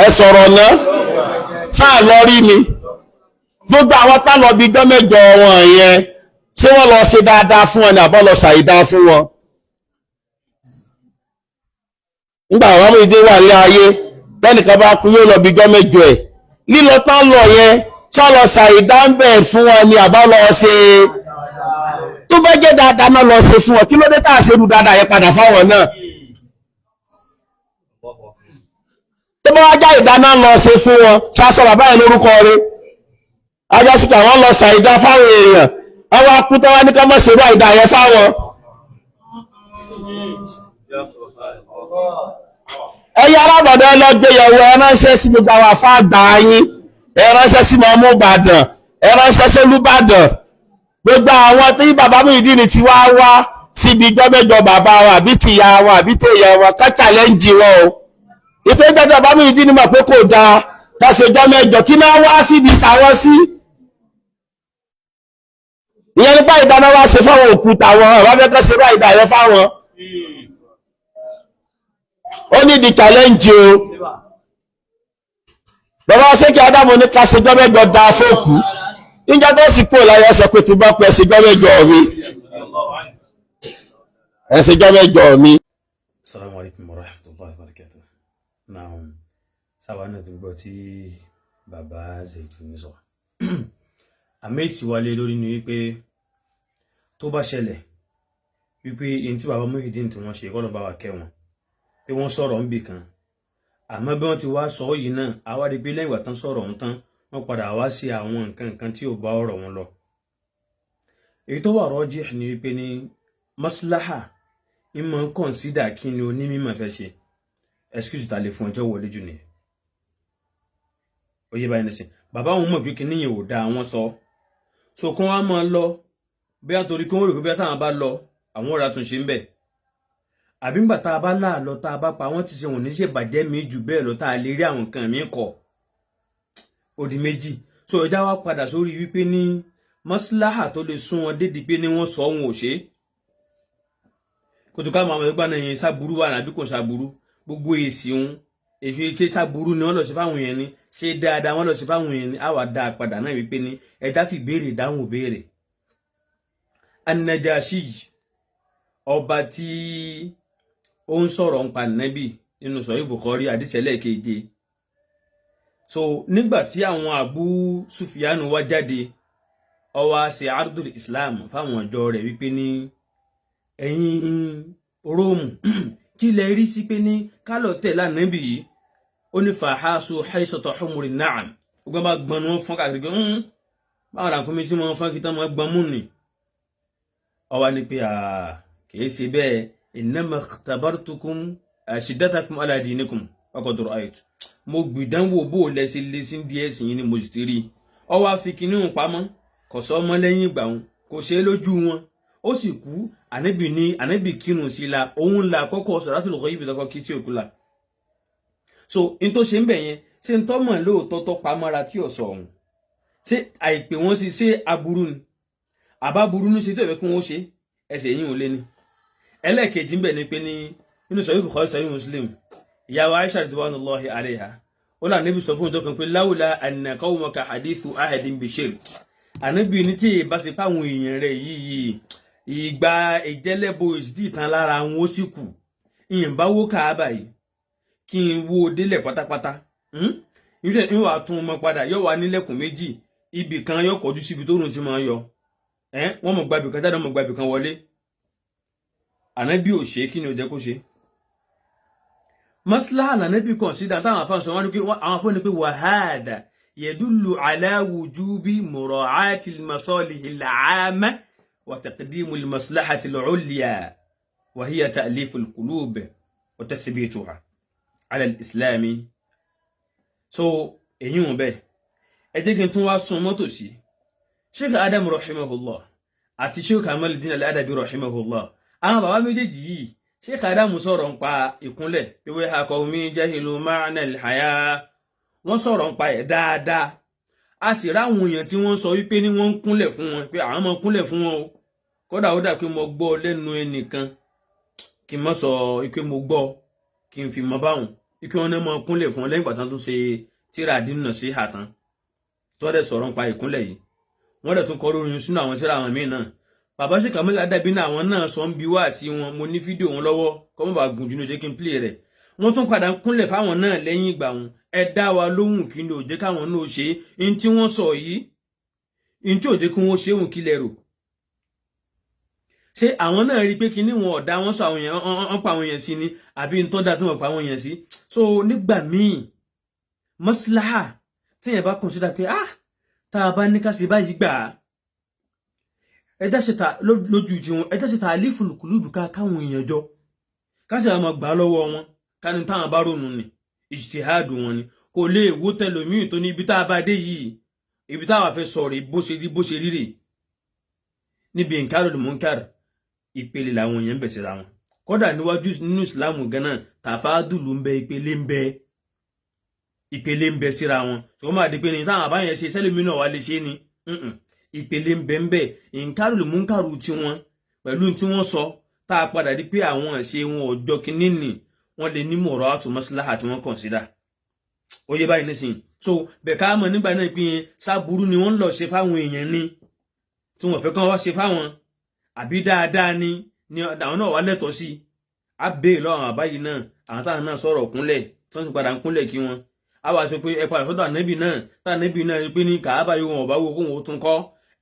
ẹ sọ̀rọ̀ náà sáà lọ rí mi gbogbo àwọn tá lọ bí gbọ́ mẹ́jọ wọn yẹn ṣé wọ́n lọ ṣe dáadáa fún wọn ní àbọ̀ lọ ṣàìdá fún wọn. nígbà àwọn ọmọ ìdí wà ní ayé tẹ́nìkan bá kú yóò lọ bí gbọ́ mẹ́jọ ẹ̀ lílọ tán lọ yẹn ṣá lọ ṣàìdá ń bẹ̀ fún wọn ní àbọ̀ lọ ṣe tó bá jẹ́ dáadáa náà lọ ṣe fún wọn kí ló dé tá a ṣe rú dáadáa yẹn padà fáwọn náà. tó bá wá já ìdáná lọ ṣe fún wọn ṣáṣọ bàbá yẹn lórúkọ rẹ̀ ajásíkà wọn lọ ṣàìdá fáwọn èèyàn àwọn akútọ́ wá ní ká mọ̀ ṣerú àìdá yẹn fáwọn. ẹ̀yin alábọ̀dé lọ́gbéyàwó ẹ ránṣẹ́ sí gbogbo àwọn afáàgbà yín ẹ ránṣẹ́ sí mọ́mú Ìbàdàn ẹ ránṣẹ́ sí Olúbàdàn gbogbo àwọn tí bàbá Muyideen ti wá síbi gbọ́mẹ́jọ bàbá wa àbí tìyá wa àbí tèyà wa ká challenge wọn o ìpé gbẹ́jọ bàbá Muyideen mọ̀ pé kò dáa ká ṣe gbọ́mẹ́jọ kí náà wá síbi tàwọn sí ìyẹn nípa ìdáná wá ṣe fáwọn òkú tàwọn àwọn afẹ́kẹ́ ṣe bá ìdá yẹn fáwọn ó ní di challenge o bàbá ṣékì Ádámù ní ká ṣe gbọ́mẹ́jọ dáa fóòkú níjọ́ tó sì kúrò láyé ọ̀sẹ̀ pé ti bá pẹ́ ṣe gbọ́mẹ́jọ mi ẹ ṣe gbọ́mẹ́jọ mi. Assalamu alaikum warahmatullahi wabarakatuh. Now sábà náà ti gbọ́ tí bàbá Zaituni sọ àmẹ́sì wálé lórí ni wípé tó bá ṣẹlẹ̀ wípé in tí bàbá Muyideen tí wọ́n ṣe kọ́ ló bá wà kẹ́ wọn pé wọ́n sọ̀rọ̀ ń bì kan àmọ́ bí wọ́n ti wá sọ yìí náà àwa rí pé lẹ́yìn ìgbà tán sọ̀rọ̀ ọ̀hún tán wọ́n padà wá sí àwọn nǹkan tí ò bá ọ̀rọ̀ wọn lọ. èyí tó wà rọ́jì ni wípé ní maslaha ìmọ̀ ń kọ̀nsídà kí ni onímọ̀ fẹ́ ṣe excuse ta lè fún ọjọ́ wọlé jù nìyẹn. ó yé báyìí nísìn bàbá wọn mọ̀ pé kí níyẹn ò dáa wọn sọ so kán wá máa lọ bí a torí kí wọ́n rò pé bí a táwọn bá lọ àwọn ọ̀rọ̀ àtúnṣe ń bẹ̀ àbí ńgbà tá a bá láàlọ́ tá a bá pa wọ́n ti ṣe wọ́n ní ṣèbàjẹ́ mi jù bẹ́ẹ̀ lọ tá a lè rí àwọn nǹkan mi kọ̀ ó di méjì so ẹja wá padà sórí wípé ní maslaha tó lè sún wọn dédi pé ní wọ́n sọ wọn ò ṣe kó tó ká máa ẹgbẹ́ náà yẹn sábúrú wà nàbí kò sábúrú gbogbo èsì òun èfi ké sábúrú ni wọ́n lọ sí fáwọn yẹn ni ṣé dáadáa wọ́n lọ sí fáwọn yẹn ni á wà dáa padà náà wípé ní ẹja fi béèrè dáhùn béèrè. An-Najashi ọba tí ó ń sọ̀rọ̀ ń pa Nábì nínú Sahih Bukhari àdìsẹ́lẹ̀ keje so nígbà tí àwọn Abu Sufyan wá jáde ó wá ṣe ardul Islam fáwọn ọjọ́ rẹ̀ wípé ní ẹ̀yin Róòmù kí lẹ rí sí pé ní kálọ̀ tẹ̀lé Nábì yìí ó ní fàhásù haisata humuri na'am gbogbo bá gbọ́n wọn fọ́n káàkiri pé báwọn làkúnmí tí wọ́n fọ́n kí tán wọ́n gbọ́n mú ni ó wá ní pé kìí ṣe bẹ́ẹ̀ innama ikhtabartukum shiddatakum ala dinikum waqad ra'aytu mo gbìdánwò bó lẹ́sẹ̀ lẹ́sìn díẹ̀ sí yín ni mo sì ti rí ó wá fi kinní hùn pamọ́ kò sọ ọmọ lẹ́yìn ìgbà wọn kò ṣe é lójú wọn ó sì kú ànábì kírun sí la òun la kọ́kọ́ salatul ghaib lọ́kọ́ kí tí òkú la so in tó ṣe ń bẹ̀ yẹn ṣe ń tọ́mọ̀ lóòótọ́ tó pamọ́ra tí ò sọ ọ̀hún ṣé àìpé wọn sì ṣe aburú ni àbá burú ní ṣe tó ìwé kí wọ́n ṣe ẹsẹ̀ yìí ò lé ní ẹlẹ́ẹ̀kejì ń bẹ̀ ni pé ní nínú Sahih Bukhari Sahih Muslim ìyàwó Aisha ridwanullahi alayha ó là níbi sọ fún ìjọ kan pé láwùlá anna qawmaka hadithu ahadin bishirk ànábì ní tí ìbá ṣe páwọn èèyàn rẹ̀ yìí ìgbà ìjẹ́lẹ́bọ ìsìtì ìtàn lára wọn ó sì kù ìyìnbá wó Káàbà yìí kí n wo délẹ̀ pátápátá ìwà tún ọmọ padà yóò wá nílẹ̀kùn méjì ibì kan yóò kọjú síbi tó rùn tí máa yọ wọ́n mọ̀ gbàbì kan jáde wọ́n mọ̀ gbàbì kan wọlé ànábì ò ṣe kí ni ò jẹ́ kó ṣe maslaha ànábì consider táwọn afáàn sọ wọ́n ní pé àwọn afáàn ní pé wàhádà yadullu ala wujubi mura'ati al-masalih al-'amma wa taqdim al-maslahati al-'ulya wa hiya ta'lif al-qulub wa tathbituha ala al-islam so eyín wọn bẹ́ẹ̀ ẹ jẹ́ kí n tún wá sún mọ́tò sí Sheikh Adam rahimahullah àti Sheikh Kamaluddin al-Adabi rahimahullah àwọn bàbá méjèèjì yìí Sheikh Adam sọ̀rọ̀ ń pa ìkúnlẹ̀ pé qawmi jahilu ma'na al-haya wọ́n sọ̀rọ̀ ń pa ẹ̀ dáadáa a sì ráwọn èèyàn tí wọ́n sọ wípé ní wọ́n ń kúnlẹ̀ fún wọn pé àwọn máa kúnlẹ̀ fún wọn o kódà ó dà pé mo gbọ́ lẹ́nu ẹnìkan kí n má sọ pé mo gbọ́ kí n fi mọ báwọn ikú wọn náà máa kúnlẹ̀ fún lẹ́yìn ìgbà tán tó ṣe tíra àdínà sí àtàn tó dẹ̀ sọ̀rọ̀ nípa ìkúnlẹ̀ yìí wọ́n dẹ̀ tún kọ lórí sínú àwọn tíra àwọn míì náà bàbá Sheikh Kamil Adabi náà àwọn náà sọ ń bi wá sí wọn mo ní fídíò wọn lọ́wọ́ kọ́ mọ́ bá gùn jù ní òjé kí n play rẹ̀ wọ́n tún padà ń kúnlẹ̀ fáwọn náà lẹ́yìn ìgbà wọn ẹ dá wa lóhùn kí ni òjé káwọn náà ṣe in tí wọ́n sọ yìí in tí òjé kí wọ́n ṣe òun kílẹ̀ rò ṣé àwọn náà rí pé kí ni wọn ọ̀dá wọn sọ àwọn èèyàn wọn pa àwọn èèyàn sí ni àbí n tó dá tó wọn pa àwọn èèyàn sí so nígbà míì maslaha téèyàn bá consider pé tá a bá ní ká ṣe báyìí gbà á ẹjá ṣe ta lójú tí wọn ẹjá ṣe ta àlífùlùkùlùbù káwọn èèyàn jọ ká sì máa gbà lọ́wọ́ wọn ká ní táwọn bá ronú ni ìjtìhádù wọn ni kò lè wó tẹlòmíì tó ní ibi tá a bá dé yìí ibi táwa fẹ́ sọ̀rọ̀ bó ṣe rí rè níbi ìnkárò munkar ìpele làwọn èèyàn ń bẹ̀ síra wọn kódà níwájú nínú ìsìláàmù ganan tàfádùlù ń bẹ ìpele ń bẹ síra wọn ṣùgbọ́n máa di pé ní táwọn àbáyẹn ṣe sẹ́lẹ̀mí náà wà lè ṣe ni ìpele ń bẹ ìnkárò munkar tí wọn pẹ̀lú tí wọ́n sọ tá a padà di pé àwọn ṣe wọn ọjọ́ kìíní nì wọ́n lè ní mọ̀rọ̀ àtò maslaha tí wọ́n consider ó yé báyìí nísìnyí so bẹ̀ká mọ̀ nígbà náà pé sábúrú ni wọ́n lọ ṣe fáwọn èèyàn ní tí wọ́n fẹ́ kán wá ṣe fáwọn àbí dáadáa ni àwọn náà wà lẹ́tọ̀ọ́ sí á béè lọ́wọ́ àbáyìí náà àwọn táwọn náà sọ̀rọ̀ kúnlẹ̀ tí wọ́n sì padà ń kúnlẹ̀ kí wọ́n á wá sọ pé ẹ padà sọ́dọ̀ ànábì náà táànábì náà rí pé ní kàábà yóò wọn ọ̀bá wo kóhun ó tún kọ́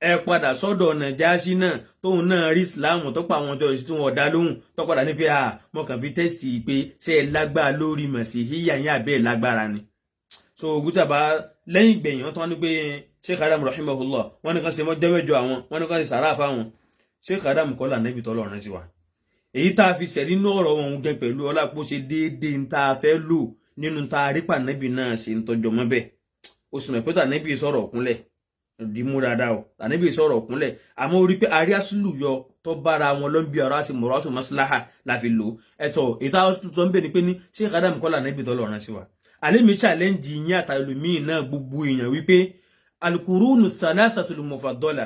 ẹ padà sọ́dọ̀ Nàjáṣí náà tóun náà rí ìsìláàmù tó pa àwọn ọjọ́ ìsìn tí wọ́n dá lóhùn tó padà ní pé mo kàn fi tẹ́sítì pé ṣé ẹ lágbára lórí Màsíhíyà yín àbẹ́ ẹ lágbára ni so Ògúntàbá lẹ́yìn ìgbẹ̀yìn wọ́n tán ní pé Sheikh Adam rahimahullah wọ́n ní kan ṣe mọ́ jẹ́wẹ́jọ àwọn wọ́n ní kan ṣe sàrà fáwọn Sheikh Adam kọ́lá nẹ́bí tọ́lọ́run sí wa èyí tá a fi ṣẹ̀rí inú ọ̀rọ̀ wọn gẹ́ pẹ̀lú ọlápò ṣe déédéé ń tá a fẹ́ lò nínú tá a rí pànẹ́bì náà ṣe ń tọjọ́ mọ́ bẹ́ẹ̀ ó sì mọ̀ pé tànẹ́bì sọ̀rọ̀ kúnlẹ̀ dìímú dáadáa o tànẹ́bì sọ̀rọ̀ kúnlẹ̀ àmọ́ orí pé àríásùlù yọ tó bára wọn ló ń bí ọ̀rọ̀ àti mọ̀rọ̀ àti maslaha la fi lò ẹ̀tọ́ ìta tuntun ń bẹ̀ ni pé ní Sheikh Adam kọ́lá nẹ́bì tọ́lọ́run sí wa àlémi challenge yín àtàlùmíì náà gbogbo èèyàn wípé alukurunu thalathatul mufaddala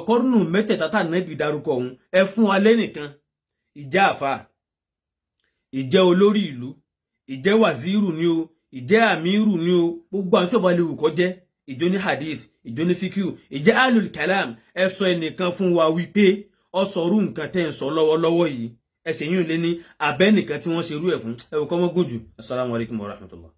kọ́rùnù mẹ́tẹ̀ẹ̀ta tá nẹ́bì dárúkọ òun ẹ fún alẹ́ nìkan ìjẹ́ àfà ìjẹ́ olórí ìlú ìjẹ́ wàzírù ni o ìjẹ́ àmírù ni o gbogbo àwọn tí ó bá lè wù kó jẹ́ ìjọ ní hadith ìjọ ní fikiu ìjẹ́ alul kalam ẹ sọ ẹnìkan fún wa wípé ọ sọrú nǹkan tẹ́ ń sọ lọ́wọ́lọ́wọ́ yìí ẹsẹ̀ yìí lé ní abẹ́ nìkan tí wọ́n ṣerú ẹ̀ fún ẹ̀wù kọ́mọ́gùn jù. Assalamu alaikum warahmatullah.